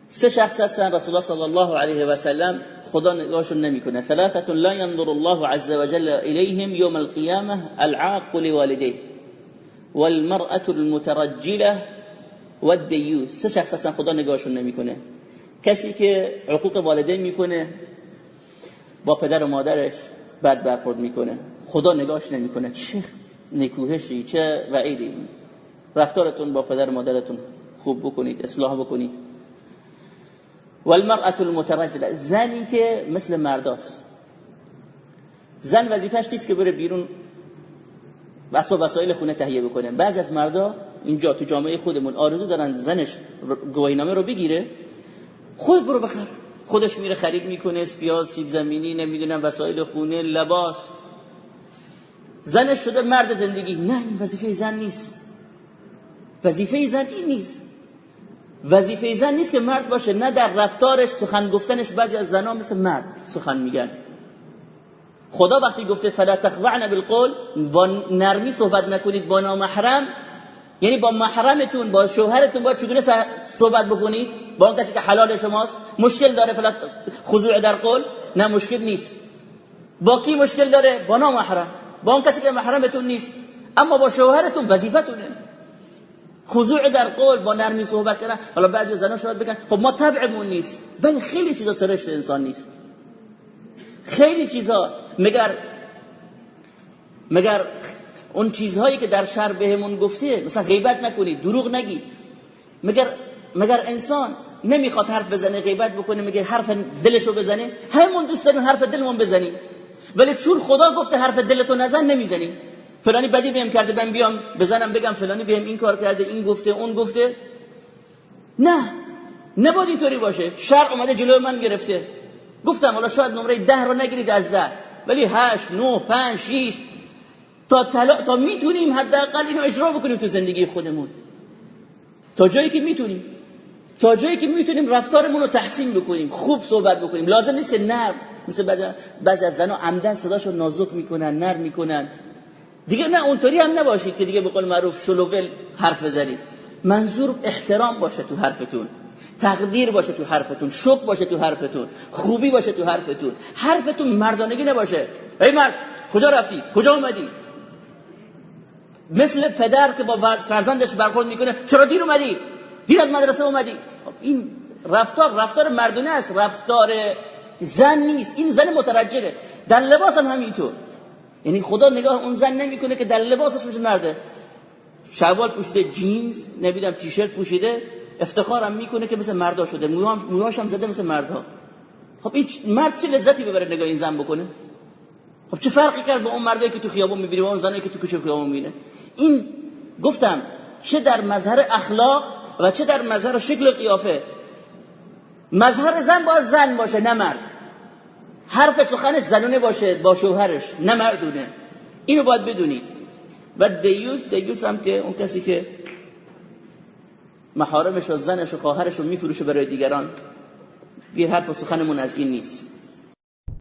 سه شخص هستن رسول الله صلی الله علیه و سلم خدا نگاهشون نمیکنه. ثلاثه لا ينظر الله عز وجل اليهم يوم القيامه العاق لوالديه والمرأة المترجله والديوث. سه شخص هستن خدا نگاهشون نمیکنه. کسی که عقوق والدین میکنه، با پدر و مادرش بد برخورد میکنه، خدا نگاهش نمیکنه. چه نکوهشی، چه وعیدی. رفتارتون با پدر و مادرتون خوب بکنید، اصلاح بکنید. والمرأة المترجله، زنی که مثل مرداست. زن وظیفش نیست که بره بیرون وسایل خونه تهیه بکنه. بعضی از مردا اینجا تو جامعه خودمون آرزو دارن زنش گواهینامه رو بگیره، خود برو بخر. خودش میره خرید میکنه، پیاز، سیب زمینی، نمیدونم وسایل خونه، لباس. زنش شده مرد زندگی. نه، این وظیفه زن نیست. وظیفه زن این نیست. وظیفه زن نیست که مرد باشه. نه در رفتارش، سخن گفتنش. بعضی از زنها مثل مرد سخن میگن. خدا وقتی گفته فلا تخضعن بالقول، با نرمی صحبت نکنید با نامحرم، یعنی با محرمتون، با شوهرتون باید چگونه صحبت بکنید؟ با اون کسی که حلال شماست. مشکل داره فلا خضوع در قول؟ نه، مشکل نیست. با کی مشکل داره؟ با نامحرم، با اون کسی که محرمتون نیست. اما با شوهرتون وظیفتونه خضوع در قول، با نرمی صحبت کردن. حالا بعضی زنا شاید بگن خب ما طبعمون نیست، ولی خیلی چیزا سرشت انسان نیست. خیلی چیزا، مگر اون چیزهایی که در شرع بهمون گفته، مثلا غیبت نکنید، دروغ نگید. مگر انسان نمیخواد حرف بزنه، غیبت بکنه، میگه حرف دلشو بزنه؟ همون دوست داریم حرف دلمون بزنیم، ولی چون خدا گفته حرف دلتو نزن نمیزنیم. فلانی بدی بهم کرده، من بیام بزنم بگم فلانی بهم این کار کرده، این گفته، اون گفته؟ نه، نباید اینطوری باشه. شرع اومده جلوی من گرفته. گفتم حالا شاید نمره 10 رو نگیرید از 10، ولی 8 9 5 6 تا میتونیم حداقل اینو اجرا بکنیم تو زندگی خودمون. تا جایی که میتونیم رفتارمون رو تحسین بکنیم، خوب صحبت بکنیم. لازم نیست که نرم، مثل بعضی از زنا عمدن صداشو نازک میکنن، نرم میکنن. دیگه نه، اونطوری هم نباشید که دیگه به قول معروف شلوول حرف بزنید. منظور احترام باشه تو حرفتون، تقدیر باشه تو حرفتون، شکر باشه تو حرفتون، خوبی باشه تو حرفتون. حرفتون مردانگی نباشه. ای مرد، کجا رفتی؟ کجا اومدی؟ مثل پدر که با فرزندش برخورد میکنه، چرا دیر اومدی؟ دیر از مدرسه اومدی. این رفتار مردونه است، رفتار زن نیست. این زن مترجله. در لباس هم همینطور. یعنی خدا نگاه اون زن نمیکنه که در لباسش مثل مرده. شلوار پوشیده، جینز، نمیدونم تیشرت پوشیده، افتخارم میکنه که مثل مردا شده، موهاش هم زده مثل مردها. خب این مرد چه لذتی ببره نگاه این زن بکنه؟ خب چه فرقی کرد با اون مردایی که تو خیابون میبینی و اون زنایی که تو کوچه خیابون میبینه؟ این گفتم چه در مظهر اخلاق و چه در مظهر شکل قیافه. مظهر زن باید زن باشه، نه مرد. حرف سخنش زنونه باشه با شوهرش، نه مردونه. اینو باید بدونید. و دیوث هم که اون کسی که محارمش و زنش و خواهرش رو میفروشه برای دیگران. بی حرف و سخنمون از این نیست.